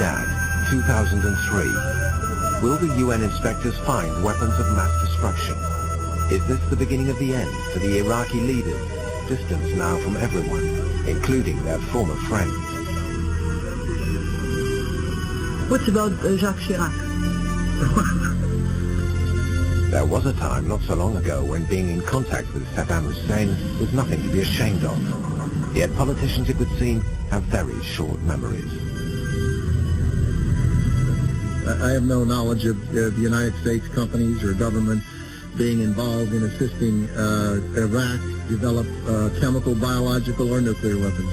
Baghdad, 2003. Will the UN inspectors find weapons of mass destruction? Is this the beginning of the end for the Iraqi leaders, distanced now from everyone, including their former friends? What about Jacques Chirac? There was a time not so long ago when being in contact with Saddam Hussein was nothing to be ashamed of. Yet politicians, it would seem, have very short memories. I have no knowledge of the United States companies or government being involved in assisting Iraq develop chemical, biological, or nuclear weapons.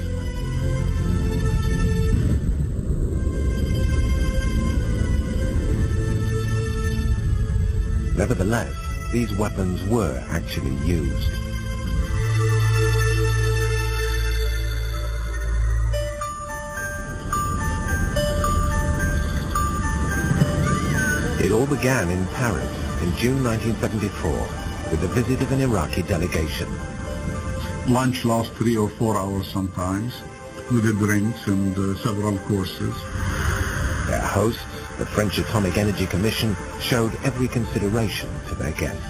Nevertheless, these weapons were actually used. It all began in Paris in June 1974 with the visit of an Iraqi delegation. Lunch lasts 3 or 4 hours sometimes, with the drinks and several courses. Their hosts, the French Atomic Energy Commission, showed every consideration to their guests.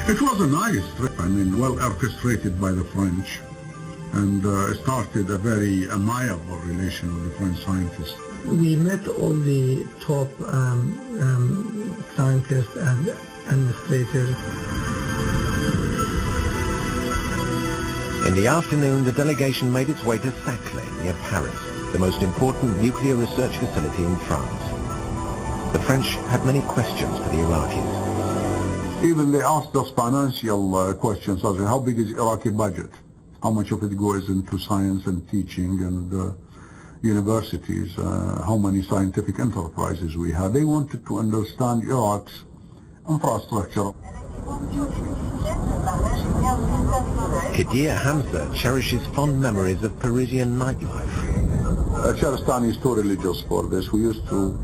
It was a nice trip, well orchestrated by the French, and started a very amiable relation with the French scientists. We met all the top scientists and administrators. In the afternoon, the delegation made its way to Saclay, near Paris, the most important nuclear research facility in France. The French had many questions for the Iraqis. Even they asked us financial questions, such as how big is the Iraqi budget? How much of it goes into science and teaching and universities? How many scientific enterprises we have? They wanted to understand Iraq's infrastructure. Kadir Hamza cherishes fond memories of Parisian nightlife. Shahristani is too religious for this. We used to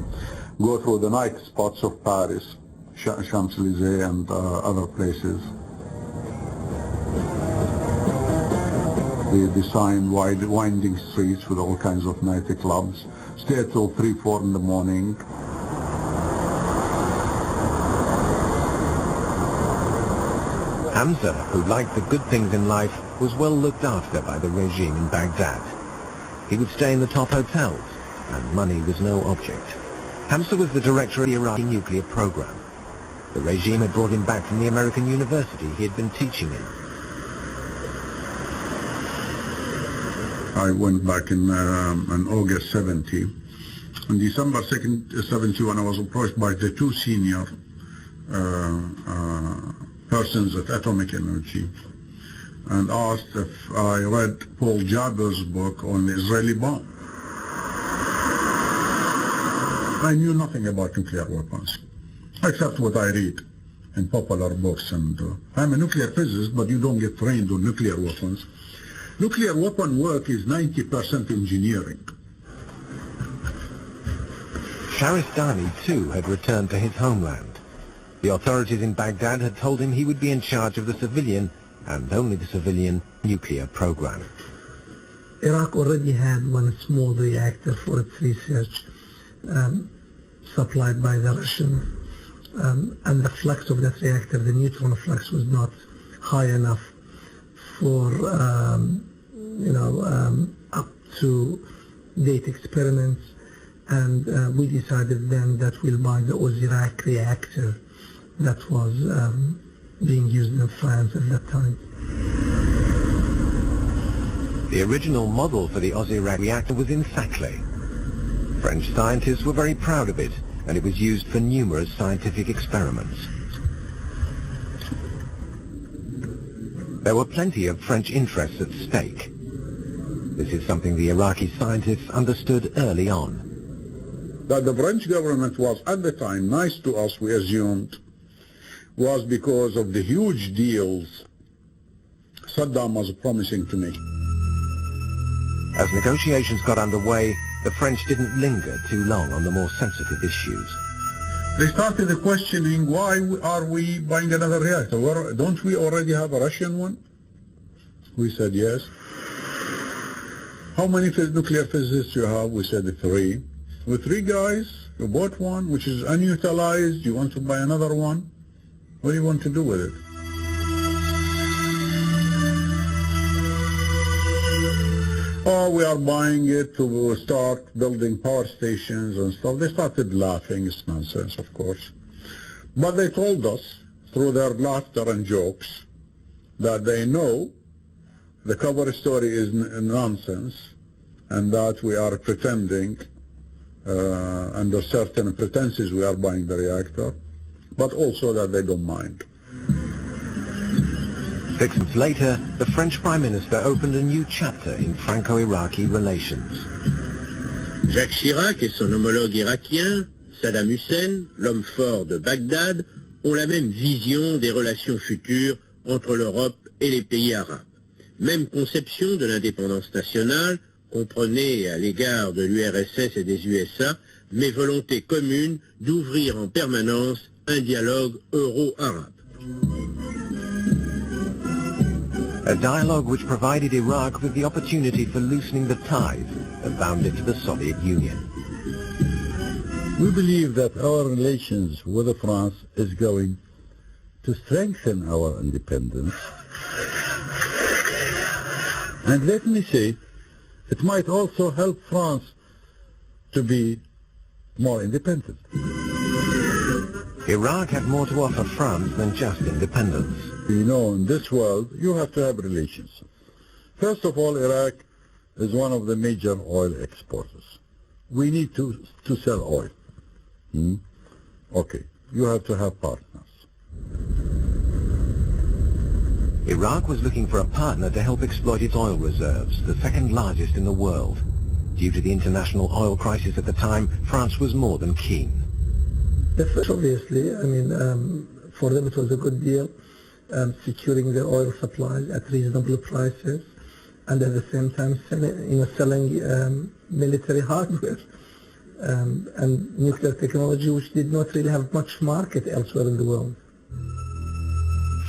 go through the night spots of Paris, Champs-Élysées and other places. They designed winding streets with all kinds of nightclubs. Stay till 3, 4 in the morning. Hamza, who liked the good things in life, was well looked after by the regime in Baghdad. He would stay in the top hotels, and money was no object. Hamza was the director of the Iraqi nuclear program. The regime had brought him back from the American university he had been teaching in. I went back in August 70. On December 2nd, 71, I was approached by the 2 senior persons at Atomic Energy and asked if I read Paul Jaber's book on the Israeli bomb. I knew nothing about nuclear weapons, except what I read in popular books. And I'm a nuclear physicist, but you don't get trained on nuclear weapons. Nuclear weapon work is 90% engineering. Shahristani, too, had returned to his homeland. The authorities in Baghdad had told him he would be in charge of the civilian, and only the civilian, nuclear program. Iraq already had one small reactor for its research supplied by the Russian, and the flux of that reactor, the neutron flux, was not high enough for up to date experiments, and we decided then that we'll buy the Osirak reactor that was being used in France at that time. The original model for the Osirak reactor was in Saclay. French scientists were very proud of it, and it was used for numerous scientific experiments. There were plenty of French interests at stake. This is something the Iraqi scientists understood early on. That the French government was at the time nice to us, we assumed, was because of the huge deals Saddam was promising to me. As negotiations got underway, the French didn't linger too long on the more sensitive issues. They started questioning, why are we buying another reactor? Don't we already have a Russian one? We said yes. How many nuclear physicists you have? We said 3. With 3 guys, you bought one, which is unutilized, you want to buy another one? What do you want to do with it? Oh, we are buying it to start building power stations and stuff. They started laughing. It's nonsense, of course. But they told us, through their laughter and jokes, that they know the cover story is nonsense and that we are pretending, under certain pretenses, we are buying the reactor, but also that they don't mind. 6 months later, the French Prime Minister opened a new chapter in Franco-Iraqi relations. Jacques Chirac et son homologue irakien, Saddam Hussein, l'homme fort de Bagdad, ont la même vision des relations futures entre l'Europe et les pays arabes. Même conception de l'indépendance nationale, comprenez à l'égard de l'URSS et des USA, mais volonté commune d'ouvrir en permanence un dialogue euro-arabe. A dialogue which provided Iraq with the opportunity for loosening the ties that bound it to the Soviet Union. We believe that our relations with France is going to strengthen our independence. And let me say, it might also help France to be more independent. Iraq had more to offer France than just independence. You know, in this world, you have to have relations. First of all, Iraq is one of the major oil exporters. We need to sell oil. Okay, you have to have partners. Iraq was looking for a partner to help exploit its oil reserves, the second largest in the world. Due to the international oil crisis at the time, France was more than keen. The first, obviously, for them it was a good deal, securing their oil supplies at reasonable prices, and at the same time selling military hardware and nuclear technology, which did not really have much market elsewhere in the world.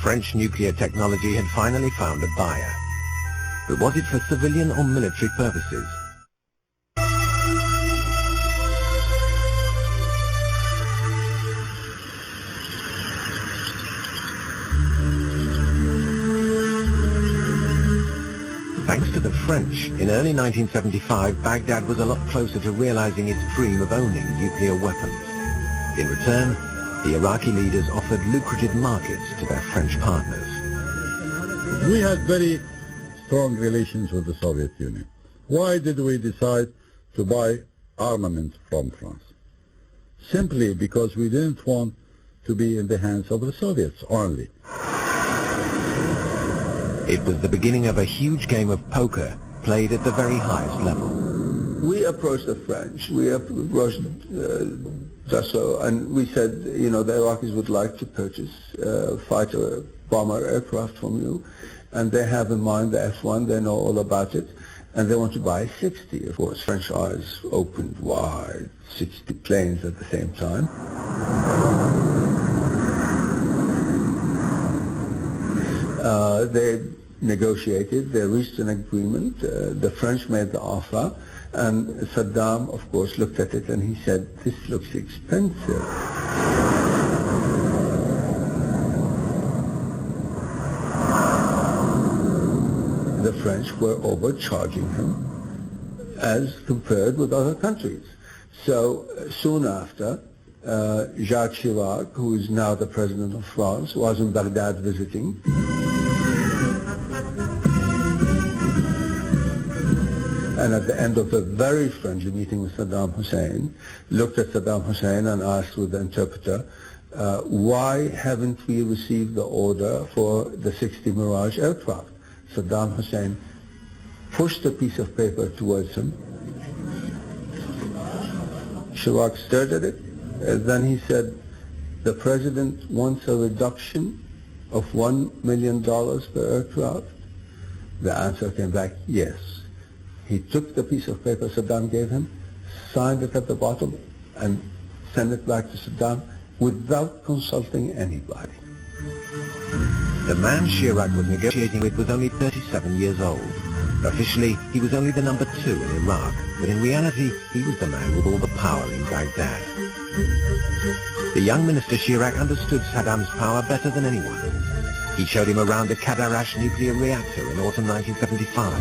French nuclear technology had finally found a buyer. But was it for civilian or military purposes? Thanks to the French, in early 1975, Baghdad was a lot closer to realizing its dream of owning nuclear weapons. In return, the Iraqi leaders offered lucrative markets to their French partners. We had very strong relations with the Soviet Union. Why did we decide to buy armament from France? Simply because we didn't want to be in the hands of the Soviets only. It was the beginning of a huge game of poker played at the very highest level. We approached the French, we approached Dassault, and we said, you know, the Iraqis would like to purchase fighter bomber aircraft from you, and they have in mind the F-1, they know all about it, and they want to buy 60. Of course, French eyes opened wide, 60 planes at the same time. They negotiated, they reached an agreement, the French made the offer, and Saddam, of course, looked at it and he said, this looks expensive. The French were overcharging him as compared with other countries. So soon after, Jacques Chirac, who is now the president of France, was in Baghdad visiting. And at the end of a very friendly meeting with Saddam Hussein, looked at Saddam Hussein and asked with the interpreter, why haven't we received the order for the 60 Mirage aircraft? Saddam Hussein pushed a piece of paper towards him. Chirac stared at it, and then he said, the president wants a reduction of $1 million per aircraft. The answer came back, yes. He took the piece of paper Saddam gave him, signed it at the bottom, and sent it back to Saddam without consulting anybody. The man Chirac was negotiating with was only 37 years old. Officially, he was only the number 2 in Iraq, but in reality, he was the man with all the power in Baghdad. The young Minister Chirac understood Saddam's power better than anyone. He showed him around a Kadarash nuclear reactor in autumn 1975.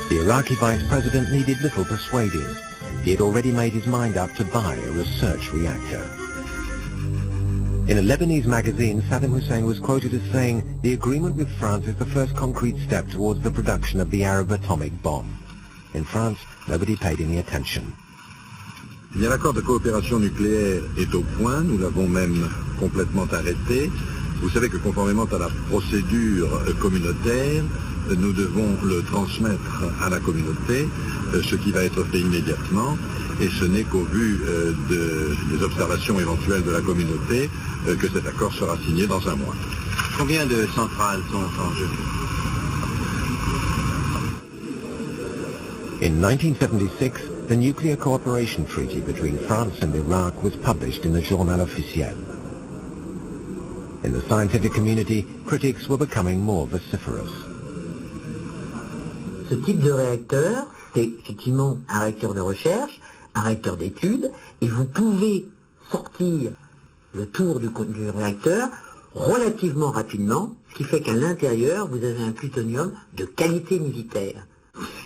The Iraqi vice president needed little persuading. He had already made his mind up to buy a research reactor. In a Lebanese magazine, Saddam Hussein was quoted as saying, "The agreement with France is the first concrete step towards the production of the Arab atomic bomb." In France, nobody paid any attention. Eh bien, l'accord de coopération nucléaire est au point, nous l'avons même complètement arrêté. Vous savez que conformément à la procédure communautaire, nous devons le transmettre à la communauté, ce qui va être fait immédiatement, et ce n'est qu'au vu des observations éventuelles de la communauté que cet accord sera signé dans un mois. Combien de centrales sont en jeu? In 1976, the Nuclear Cooperation Treaty between France and Iraq was published in the Journal Officiel. In the scientific community, critics were becoming more vociferous. Ce type de réacteur, c'est effectivement un réacteur de recherche, un réacteur d'études, et vous pouvez sortir le tour du réacteur relativement rapidement, ce qui fait qu'à l'intérieur, vous avez un plutonium de qualité militaire.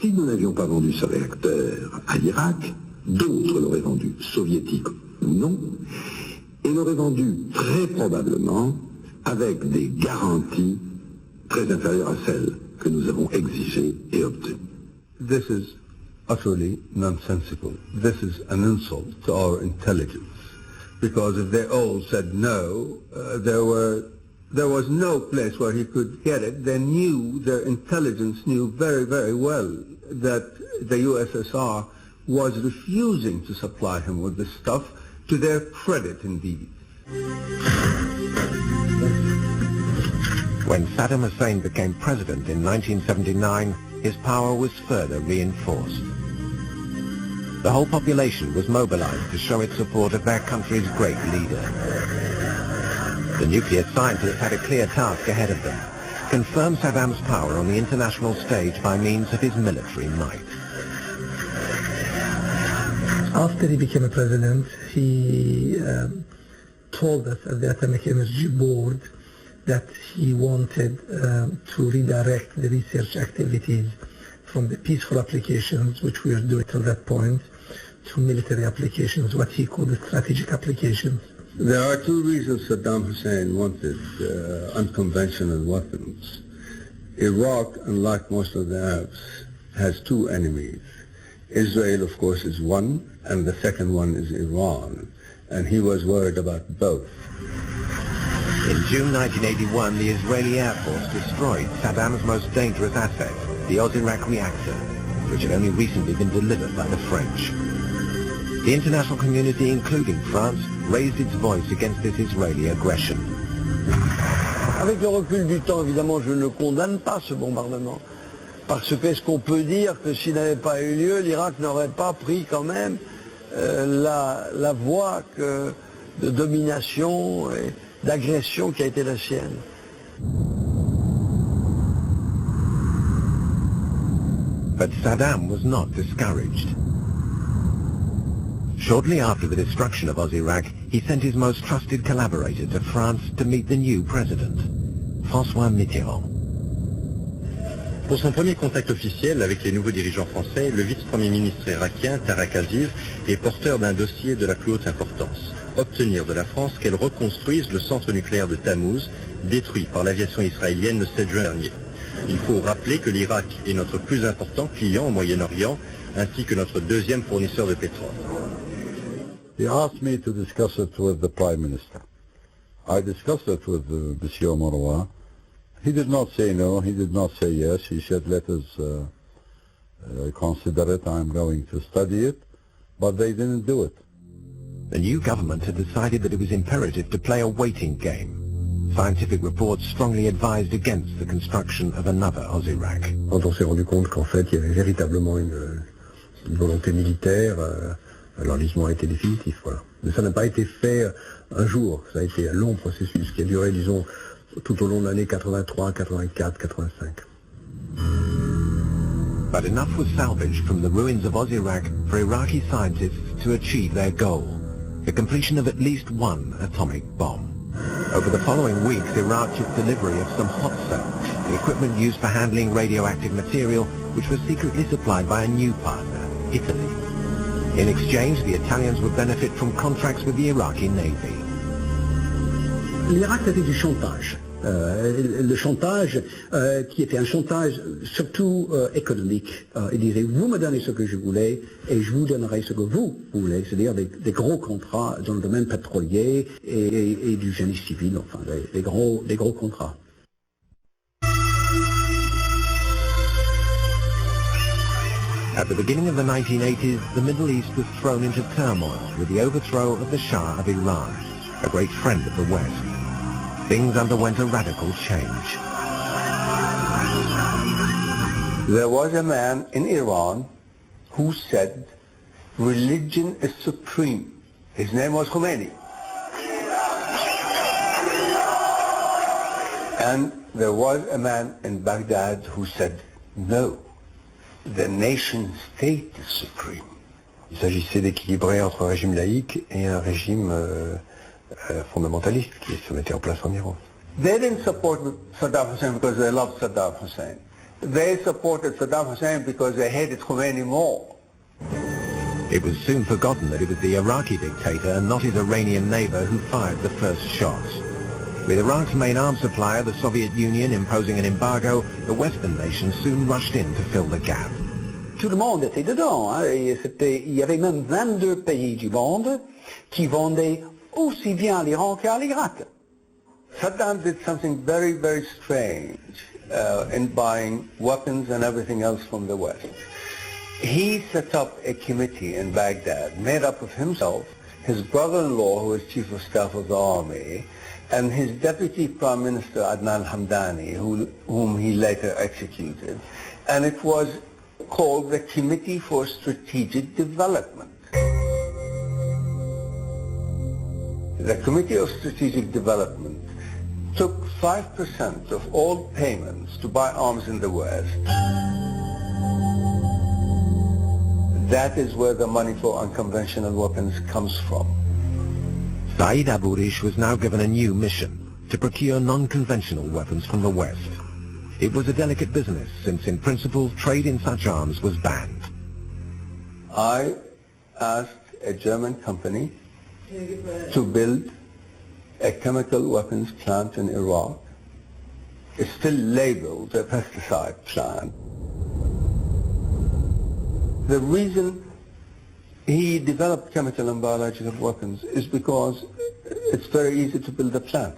Si nous n'avions pas vendu ce réacteur à l'Irak, d'autres l'auraient vendu, soviétiques ou non, et l'auraient vendu très probablement avec des garanties très inférieures à celles que nous avons exigées et obtenues. This is utterly nonsensical. This is an insult to our intelligence. Because if they all said no, there was no place where he could get it. They knew, their intelligence knew very, very well that the USSR was refusing to supply him with this stuff, to their credit indeed. When Saddam Hussein became president in 1979, his power was further reinforced. The whole population was mobilized to show its support of their country's great leader. The nuclear scientists had a clear task ahead of them: confirm Saddam's power on the international stage by means of his military might. After he became a president, he told us at the Atomic Energy Board that he wanted to redirect the research activities from the peaceful applications, which we were doing till that point, to military applications, what he called the strategic applications. There are two reasons Saddam Hussein wanted unconventional weapons. Iraq, unlike most of the Arabs, has two enemies. Israel, of course, is one, and the second one is Iran, and he was worried about both. In June 1981, the Israeli Air Force destroyed Saddam's most dangerous asset, the Osirak reactor, which had only recently been delivered by the French. The international community, including France, raised its voice against this Israeli aggression. Avec le recul du temps, évidemment, je ne condamne pas ce bombardement. Parce qu'est-ce qu'on peut dire que s'il n'avait pas eu lieu, l'Irak n'aurait pas pris quand même la voie de domination et d'agression qui a été la sienne. But Saddam was not discouraged. Shortly after the destruction of Osirak, he sent his most trusted collaborator to France to meet the new president, François Mitterrand. Pour son premier contact officiel avec les nouveaux dirigeants français, le vice-premier ministre irakien, Tarek Aziz, est porteur d'un dossier de la plus haute importance: obtenir de la France qu'elle reconstruise le centre nucléaire de Tammuz, détruit par l'aviation israélienne le 7 juin dernier. Il faut rappeler que l'Irak est notre plus important client au Moyen-Orient, ainsi que notre deuxième fournisseur de pétrole. He asked me to discuss it with the Prime Minister. I discussed it with Monsieur Marwa. He did not say no, he did not say yes. He said, let us consider it, I'm going to study it. But they didn't do it. The new government had decided that it was imperative to play a waiting game. Scientific reports strongly advised against the construction of another Osirak. Quand on s'est rendu compte qu'en fait il y avait véritablement une volonté militaire, l'enlisement a été définitif, voilà. Mais ça n'a pas été fait un jour, ça a été un long processus qui a duré, disons, tout au long de l'année 83, 84, 85. But enough was salvaged from the ruins of Iraq for Iraqi scientists to achieve their goal, the completion of at least one atomic bomb. Over the following weeks, Iraq took delivery of some hot cells, the equipment used for handling radioactive material, which was secretly supplied by a new partner, Italy. In exchange, the Italians would benefit from contracts with the Iraqi Navy. L'Irak avait du chantage. Le chantage qui était un chantage surtout économique. Il disait, vous me donnez ce que je voulais et je vous donnerai ce que vous voulez, c'est-à-dire des gros contrats dans le domaine pétrolier et du génie civil, enfin des gros contrats. At the beginning of the 1980s, the Middle East was thrown into turmoil with the overthrow of the Shah of Iran, a great friend of the West. Things underwent a radical change. There was a man in Iran who said, religion is supreme. His name was Khomeini. And there was a man in Baghdad who said, no, the nation state is supreme. Il s'agissait d'équilibrer entre un régime laïque et un régime fondamentaliste qui se mettait en place en Iran. They didn't support Saddam Hussein because they loved Saddam Hussein. They supported Saddam Hussein because they hated Khomeini more. It was soon forgotten that it was the Iraqi dictator and not his Iranian neighbor who fired the first shots. With Iraq's main arms supplier, the Soviet Union, imposing an embargo, the Western nations soon rushed in to fill the gap. Tout le monde était dedans. Hein, et il y avait même 22 pays du monde qui vendaient aussi bien à l'Iran qu'à l'Irak. Saddam did something very, very strange in buying weapons and everything else from the West. He set up a committee in Baghdad made up of himself, his brother-in-law, who was chief of staff of the army, and his deputy prime minister, Adnan Hamdani, whom he later executed. And it was called the Committee for Strategic Development. The Committee of Strategic Development took 5% of all payments to buy arms in the West. That is where the money for unconventional weapons comes from. Saeed Abu Rish was now given a new mission, to procure non-conventional weapons from the West. It was a delicate business, since in principle trade in such arms was banned. I asked a German company to build a chemical weapons plant in Iraq. It's still labeled a pesticide plant. The reason he developed chemical and biological weapons is because it's very easy to build a plant.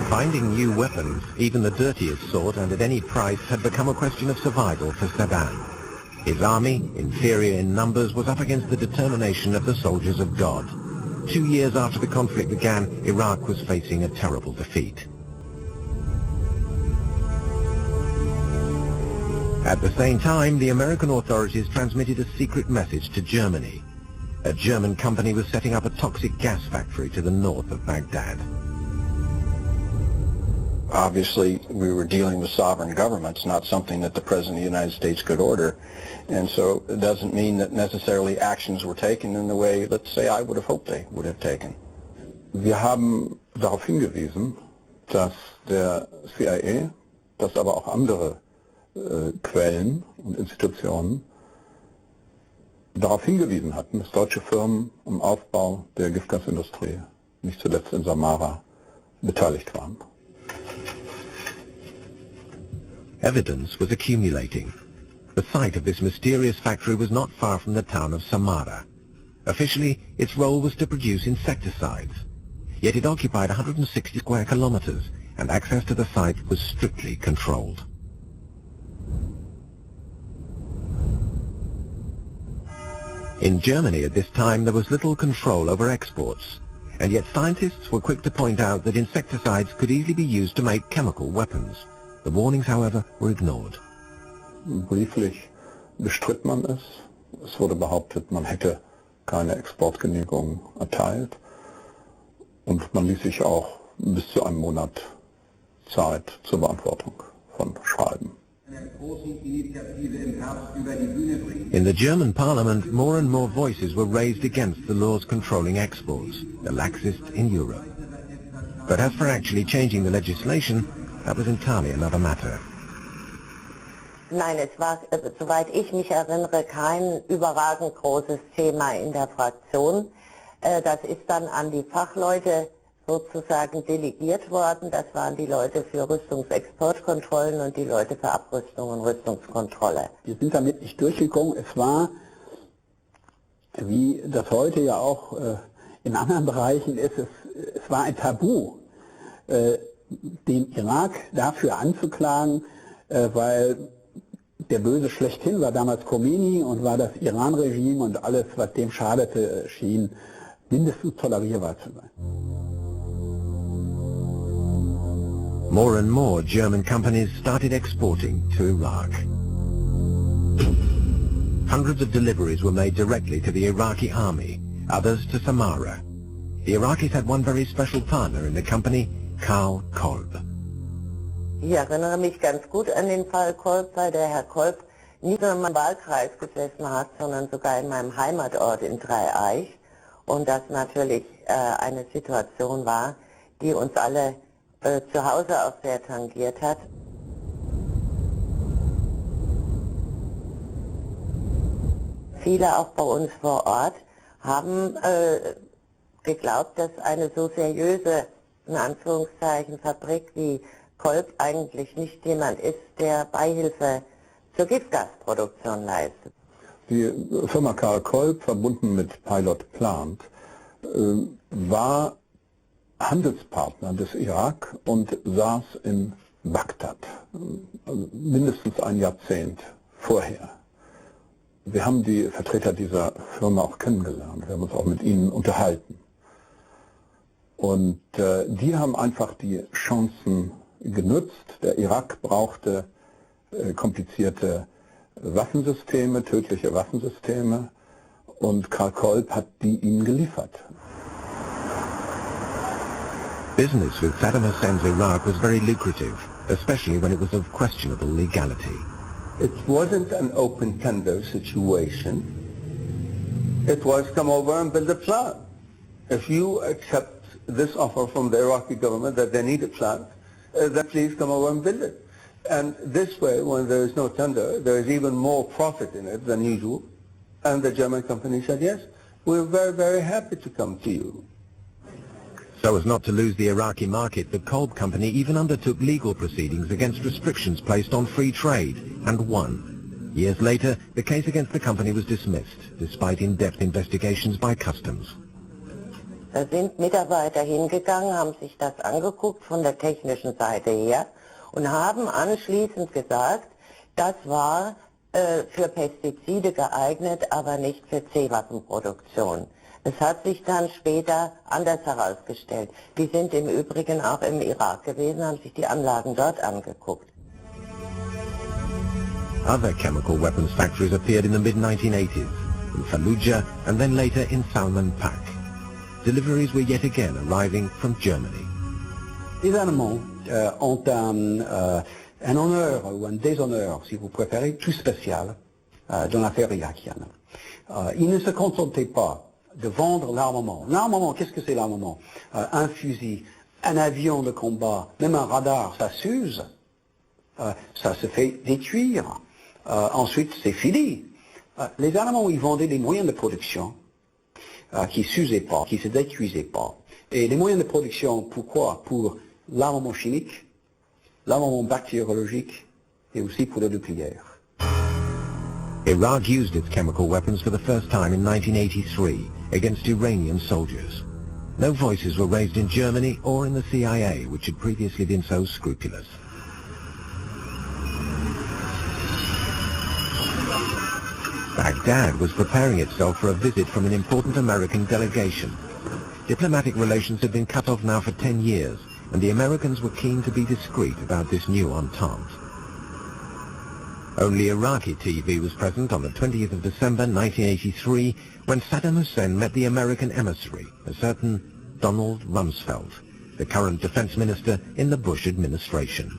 Finding new weapons, even the dirtiest sort and at any price, had become a question of survival for Saddam. His army, inferior in numbers, was up against the determination of the soldiers of God. 2 years after the conflict began, Iraq was facing a terrible defeat. At the same time, the American authorities transmitted a secret message to Germany. A German company was setting up a toxic gas factory to the north of Baghdad. Obviously, we were dealing with sovereign governments, not something that the President of the United States could order. And so it doesn't mean that necessarily actions were taken in the way, let's say, I would have hoped they would have taken. Wir haben darauf hingewiesen, dass der CIA, dass aber auch andere Quellen und Institutionen darauf hingewiesen hatten, dass deutsche Firmen am Aufbau der Giftgasindustrie, nicht zuletzt in Samara, beteiligt waren. Evidence was accumulating. The site of this mysterious factory was not far from the town of Samara. Officially, its role was to produce insecticides. Yet it occupied 160 square kilometers, and access to the site was strictly controlled. In Germany at this time, there was little control over exports, and yet scientists were quick to point out that insecticides could easily be used to make chemical weapons. The warnings, however, were ignored. Brieflich bestritt man es. Es wurde behauptet, man hätte keine Exportgenehmigung erteilt. Und man ließ sich auch bis zu einem Monat Zeit zur Beantwortung von Schreiben. In the German parliament, more and more voices were raised against the laws controlling exports, the laxest in Europe. But as for actually changing the legislation, that was entirely another matter. Nein, es war, soweit ich mich erinnere, kein überragend großes Thema in der Fraktion. Das ist dann an die Fachleute sozusagen delegiert worden. Das waren die Leute für Rüstungsexportkontrollen und die Leute für Abrüstung und Rüstungskontrolle. Wir sind damit nicht durchgekommen. Es war, wie das heute ja auch in anderen Bereichen ist, es war ein Tabu, den Irak dafür anzuklagen, weil der Böse schlechthin war damals Khomeini und war das Iran-Regime und alles, was dem schadete, schien mindestens tolerierbar zu sein. More and more German companies started exporting to Iraq. Hundreds of deliveries were made directly to the Iraqi army, others to Samara. The Iraqis had one very special partner in the company, Karl Kolb. Ich erinnere mich ganz gut an den Fall Kolb, weil der Herr Kolb nicht nur in meinem Wahlkreis gesessen hat, sondern sogar in meinem Heimatort in Dreieich. Und das natürlich eine Situation war, die uns alle zu Hause auch sehr tangiert hat. Viele auch bei uns vor Ort haben geglaubt, dass eine so seriöse, in Anführungszeichen, Fabrik wie Kolb eigentlich nicht jemand ist, der Beihilfe zur Giftgasproduktion leistet. Die Firma Karl Kolb, verbunden mit Pilot Plant, war Handelspartner des Irak und saß in Bagdad, mindestens ein Jahrzehnt vorher. Wir haben die Vertreter dieser Firma auch kennengelernt, wir haben uns auch mit ihnen unterhalten. Und die haben einfach die Chancen genutzt. Der Irak brauchte komplizierte Waffensysteme, tödliche Waffensysteme, und Karl Kolb hat die ihnen geliefert. Business with Saddam Hussein's Iraq was very lucrative, especially when it was of questionable legality. It wasn't an open tender situation. It was come over and build a plant. If you accept this offer from the Iraqi government that they need a plant, then please come over and build it. And this way, when there is no tender, there is even more profit in it than usual. And the German company said, yes, we're very, very happy to come to you. So as not to lose the Iraqi market, the Kolb company even undertook legal proceedings against restrictions placed on free trade, and won. Years later, the case against the company was dismissed, despite in-depth investigations by customs. Da sind Mitarbeiter hingegangen, haben sich das angeguckt von der technischen Seite her und haben anschließend gesagt, das war für Pestizide geeignet, aber nicht für C-Waffenproduktion. Es hat sich dann später anders herausgestellt. Die sind im Übrigen auch im Irak gewesen, haben sich die Anlagen dort angeguckt. Other chemical weapons factories appeared in the mid-1980s, in Fallujah and then later in Salman Pak. Deliveries were yet again arriving from Germany. Les Allemands ont un honneur ou un déshonneur, si vous préférez, tout spécial dans l'affaire irakienne. Ils ne se contentaient pas de vendre l'armement. L'armement, qu'est-ce que c'est l'armement? Un fusil, un avion de combat, même un radar, ça s'use, ça se fait détruire, ensuite c'est fini. Les Allemands, ils vendaient des moyens de production qui s'usaient pas, qui se détruisaient pas. Et les moyens de production, pourquoi? Pour l'armement chimique, l'armement bactériologique et aussi pour le nucléaire. Iraq used its chemical weapons for the first time in 1983 against Iranian soldiers. No voices were raised in Germany or in the CIA, which had previously been so scrupulous. Baghdad was preparing itself for a visit from an important American delegation. Diplomatic relations had been cut off now for 10 years, and the Americans were keen to be discreet about this new entente. Only Iraqi TV was present on the 20th of December 1983 when Saddam Hussein met the American emissary, a certain Donald Rumsfeld. the current defense minister in the Bush administration.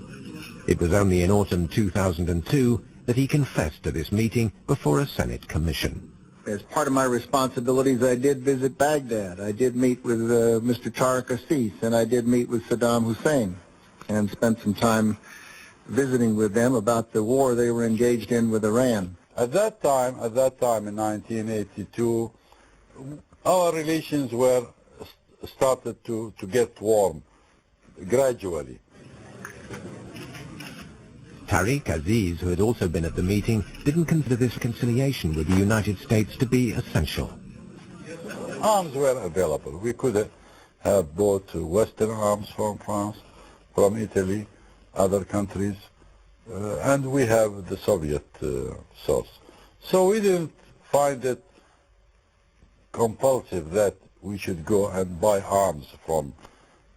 It was only in autumn 2002 that he confessed to this meeting before a Senate commission. As part of my responsibilities, I did visit Baghdad. I did meet with Mr. Tariq Assis, and I did meet with Saddam Hussein, and spent some time visiting with them about the war they were engaged in with Iran. At that time in 1982, our relations were started to get warm gradually. Tariq Aziz, who had also been at the meeting, didn't consider this reconciliation with the United States to be essential. Arms were available. We could have bought Western arms from France, from Italy, other countries, and we have the Soviet source. So we didn't find it compulsive that we should go and buy arms from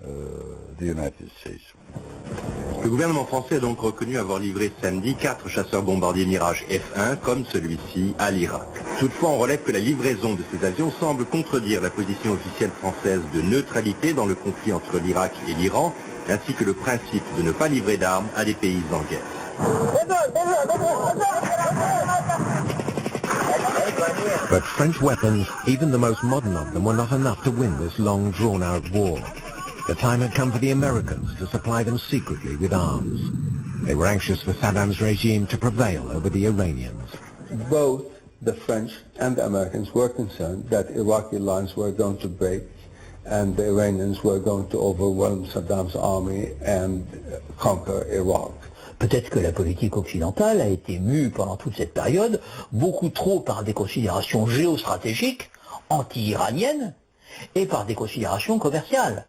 the United States. Le gouvernement français a donc reconnu avoir livré samedi 4 chasseurs bombardiers Mirage F-1 comme celui-ci à l'Irak. Toutefois, on relève que la livraison de ces avions semble contredire la position officielle française de neutralité dans le conflit entre l'Irak et l'Iran, ainsi que le principe de ne pas livrer d'armes à des pays en guerre. But French weapons, even the most modern of them, were not enough to win this long drawn-out war. The time had come for the Americans to supply them secretly with arms. They were anxious for Saddam's regime to prevail over the Iranians. Both the French and the Americans were concerned that Iraqi lines were going to break and the Iranians were going to overwhelm Saddam's army and conquer Iraq. Peut-être que la politique occidentale a été mue pendant toute cette période beaucoup trop par des considérations géostratégiques, anti-iraniennes, et par des considérations commerciales.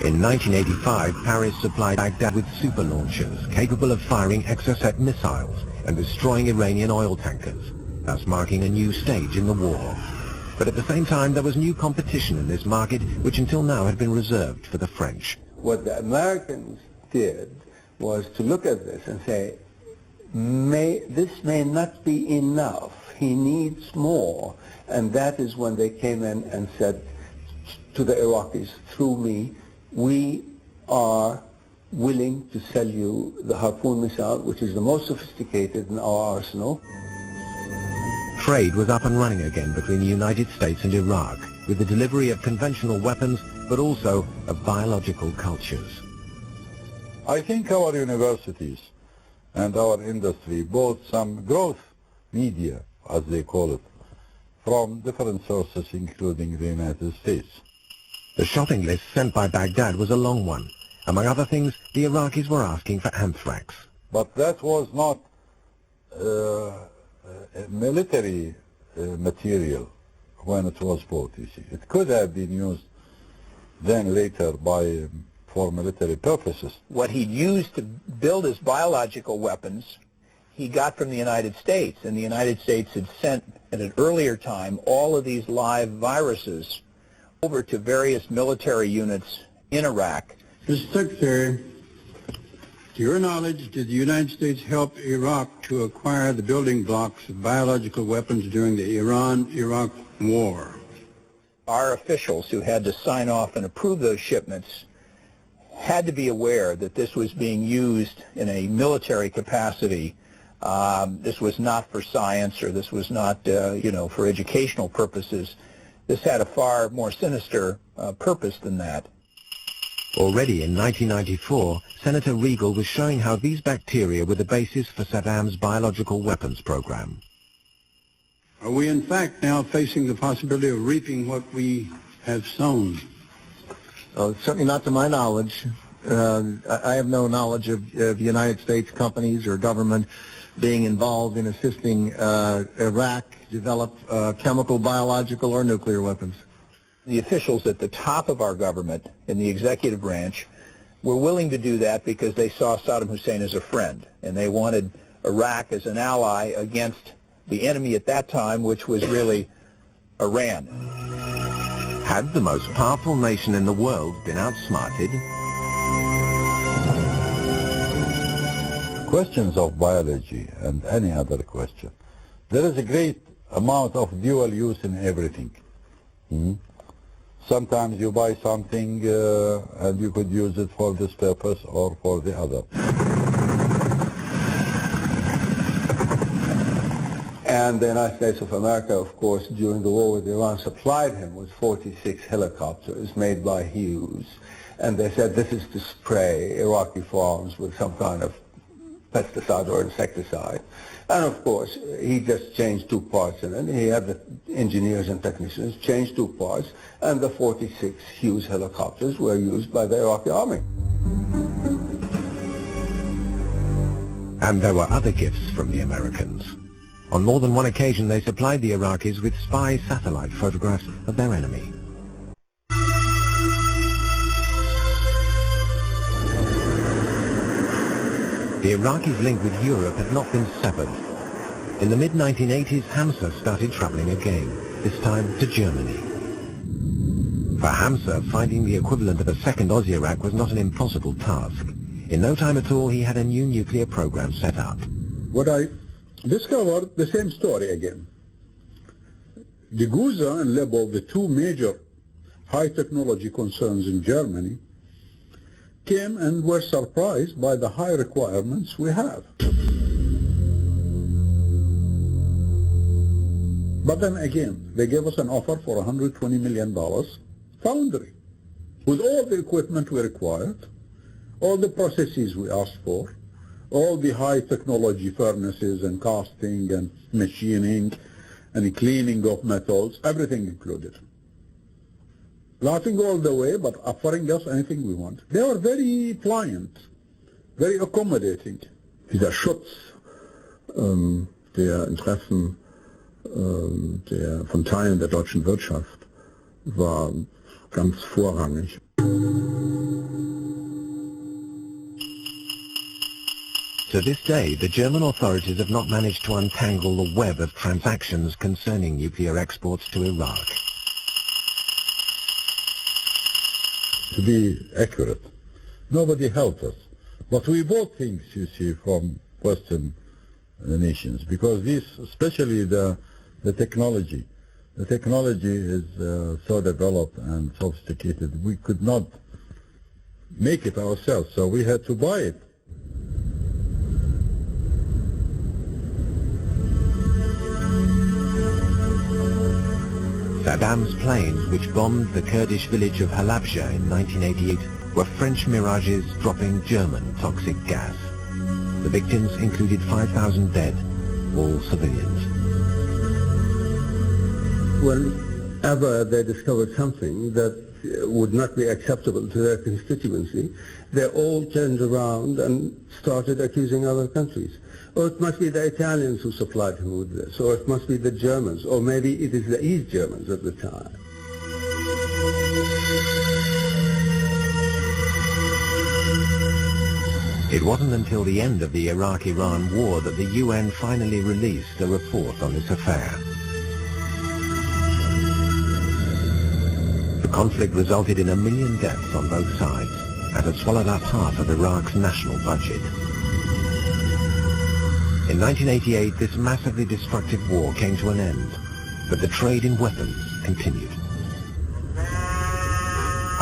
In 1985, Paris supplied Baghdad with super launchers capable of firing Exocet missiles and destroying Iranian oil tankers, thus marking a new stage in the war. But at the same time, there was new competition in this market, which until now had been reserved for the French. What the Americans did was to look at this and say, this may not be enough. He needs more. And that is when they came in and said to the Iraqis, through me, we are willing to sell you the Harpoon missile, which is the most sophisticated in our arsenal. Trade was up and running again between the United States and Iraq, with the delivery of conventional weapons, but also of biological cultures. I think our universities and our industry bought some growth media, as they call it, from different sources, including the United States. The shopping list sent by Baghdad was a long one. Among other things, the Iraqis were asking for anthrax. But that was not military material when it was bought, you see. It could have been used then later for military purposes. What he used to build his biological weapons, he got from the United States, and the United States had sent at an earlier time all of these live viruses over to various military units in Iraq. Mr. Secretary, to your knowledge, did the United States help Iraq to acquire the building blocks of biological weapons during the Iran-Iraq war? Our officials who had to sign off and approve those shipments had to be aware that this was being used in a military capacity. This was not for science, or this was not, for educational purposes. This had a far more sinister purpose than that. Already in 1994, Senator Regal was showing how these bacteria were the basis for Saddam's biological weapons program. Are we in fact now facing the possibility of reaping what we have sown? Certainly not to my knowledge. I have no knowledge of United States companies or government being involved in assisting Iraq develop chemical, biological, or nuclear weapons. The officials at the top of our government in the executive branch were willing to do that because they saw Saddam Hussein as a friend, and they wanted Iraq as an ally against the enemy at that time, which was really Iran. Had the most powerful nation in the world been outsmarted? Questions of biology and any other question. There is a great amount of dual use in everything. Sometimes you buy something and you could use it for this purpose or for the other. And the United States of America, of course, during the war with Iran, supplied him with 46 helicopters made by Hughes. And they said this is to spray Iraqi farms with some kind of pesticide or insecticide. And of course, he just changed two parts in it. He had the engineers and technicians change two parts, and the 46 Hughes helicopters were used by the Iraqi army. And there were other gifts from the Americans. On more than one occasion, they supplied the Iraqis with spy satellite photographs of their enemy. The Iraqis' link with Europe had not been severed. In the mid-1980s, Hamza started traveling again, this time to Germany. For Hamza, finding the equivalent of a second Ozirak was not an impossible task. In no time at all, he had a new nuclear program set up. What I discovered, the same story again. The Guza and Lebov, the two major high-technology concerns in Germany, came and were surprised by the high requirements we have. But then again, they gave us an offer for $120 million foundry, with all the equipment we required, all the processes we asked for, all the high technology furnaces and casting and machining and cleaning of metals, everything included. Laughing all the way, but offering us anything we want. They were very pliant, very accommodating. Dieser Schutz der Interessen von Teilen der deutschen Wirtschaft war ganz vorrangig. To this day, the German authorities have not managed to untangle the web of transactions concerning nuclear exports to Iraq. To be accurate, nobody helped us. But we bought things, you see, from Western nations, because this, especially the technology is so developed and sophisticated, we could not make it ourselves, so we had to buy it. Saddam's planes, which bombed the Kurdish village of Halabja in 1988, were French Mirages dropping German toxic gas. The victims included 5,000 dead, all civilians. Whenever they discovered something that would not be acceptable to their constituency, they all turned around and started accusing other countries. Or it must be the Italians who supplied him with this, or it must be the Germans, or maybe it is the East Germans at the time. It wasn't until the end of the Iraq-Iran war that the UN finally released a report on this affair. The conflict resulted in 1 million deaths on both sides and had swallowed up half of Iraq's national budget. In 1988, this massively destructive war came to an end, but the trade in weapons continued.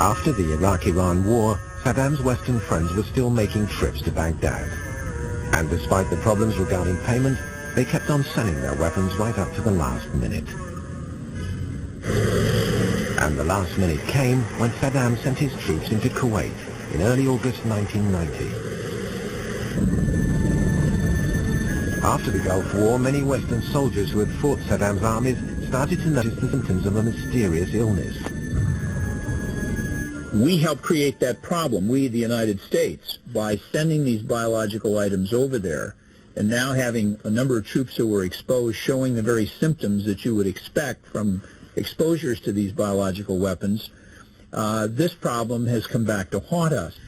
After the Iraq-Iran war, Saddam's Western friends were still making trips to Baghdad. And despite the problems regarding payment, they kept on selling their weapons right up to the last minute. And the last minute came when Saddam sent his troops into Kuwait in early August 1990. After the Gulf War, many Western soldiers who had fought Saddam's armies started to notice the symptoms of a mysterious illness. We helped create that problem, we, the United States, by sending these biological items over there, and now having a number of troops who were exposed showing the very symptoms that you would expect from exposures to these biological weapons. This problem has come back to haunt us.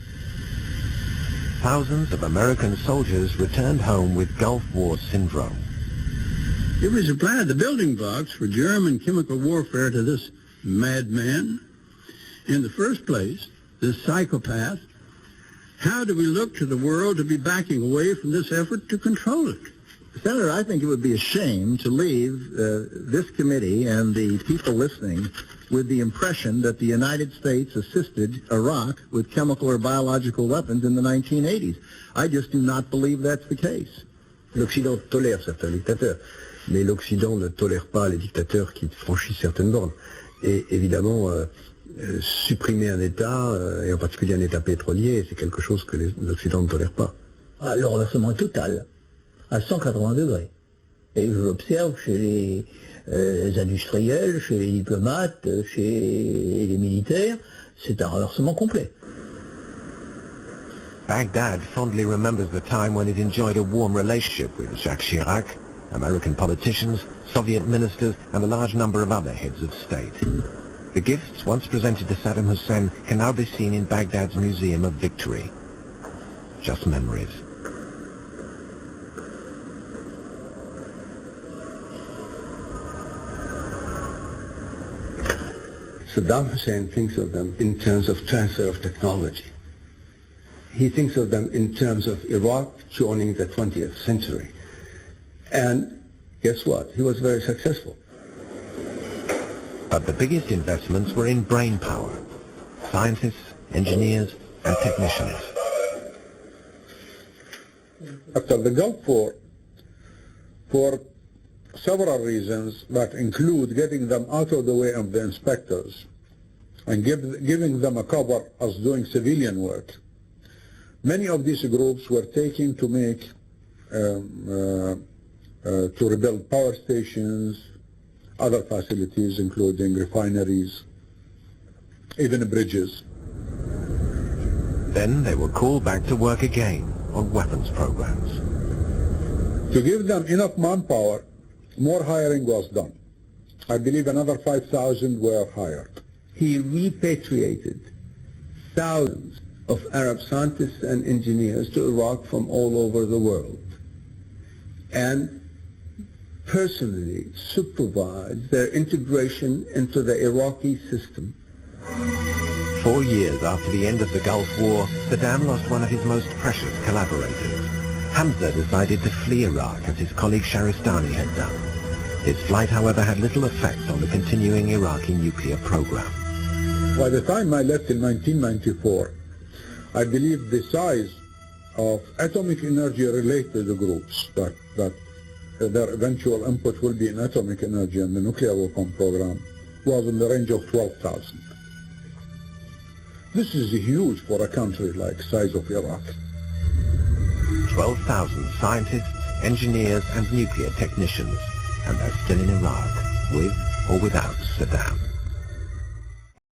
Thousands of American soldiers returned home with Gulf War syndrome. If we supplied the building blocks for German chemical warfare to this madman, in the first place, this psychopath, how do we look to the world to be backing away from this effort to control it? Senator, I think it would be a shame to leave this committee and the people listening with the impression that the United States assisted Iraq with chemical or biological weapons in the 1980s. I just do not believe that's the case. L'Occident tolère certains dictateurs, mais l'Occident ne tolère pas les dictateurs qui franchissent certaines bornes. Et évidemment, supprimer un État, et en particulier un État pétrolier, c'est quelque chose que l'Occident ne tolère pas. Ah, le renversement est total, à 180 degrés. Et je l'observe chez les industriels, chez les diplomates, chez les militaires, c'est un renversement complet. Baghdad fondly remembers the time when it enjoyed a warm relationship with Jacques Chirac, American politicians, Soviet ministers, and a large number of other heads of state. The gifts once presented to Saddam Hussein can now be seen in Baghdad's Museum of Victory. Just memories. Saddam Hussein thinks of them in terms of transfer of technology. He thinks of them in terms of Iraq joining the 20th century. And guess what? He was very successful. But the biggest investments were in brain power. Scientists, engineers, and technicians. After the Gulf War, for several reasons that include getting them out of the way of the inspectors and giving them a cover as doing civilian work, many of these groups were taken to make, to rebuild power stations, other facilities including refineries, even bridges. Then they were called back to work again on weapons programs. To give them enough manpower, more hiring was done. I believe another 5,000 were hired. He repatriated thousands of Arab scientists and engineers to Iraq from all over the world and personally supervised their integration into the Iraqi system. 4 years after the end of the Gulf War, Saddam lost one of his most precious collaborators. Hamza decided to flee Iraq as his colleague Sharistani had done. His flight, however, had little effect on the continuing Iraqi nuclear program. By the time I left in 1994, I believe the size of atomic energy-related groups that their eventual input will be in atomic energy and the nuclear weapon program was in the range of 12,000. This is huge for a country like the size of Iraq. 12,000 scientists, engineers, and nuclear technicians, and they're still in Iraq, with or without Saddam.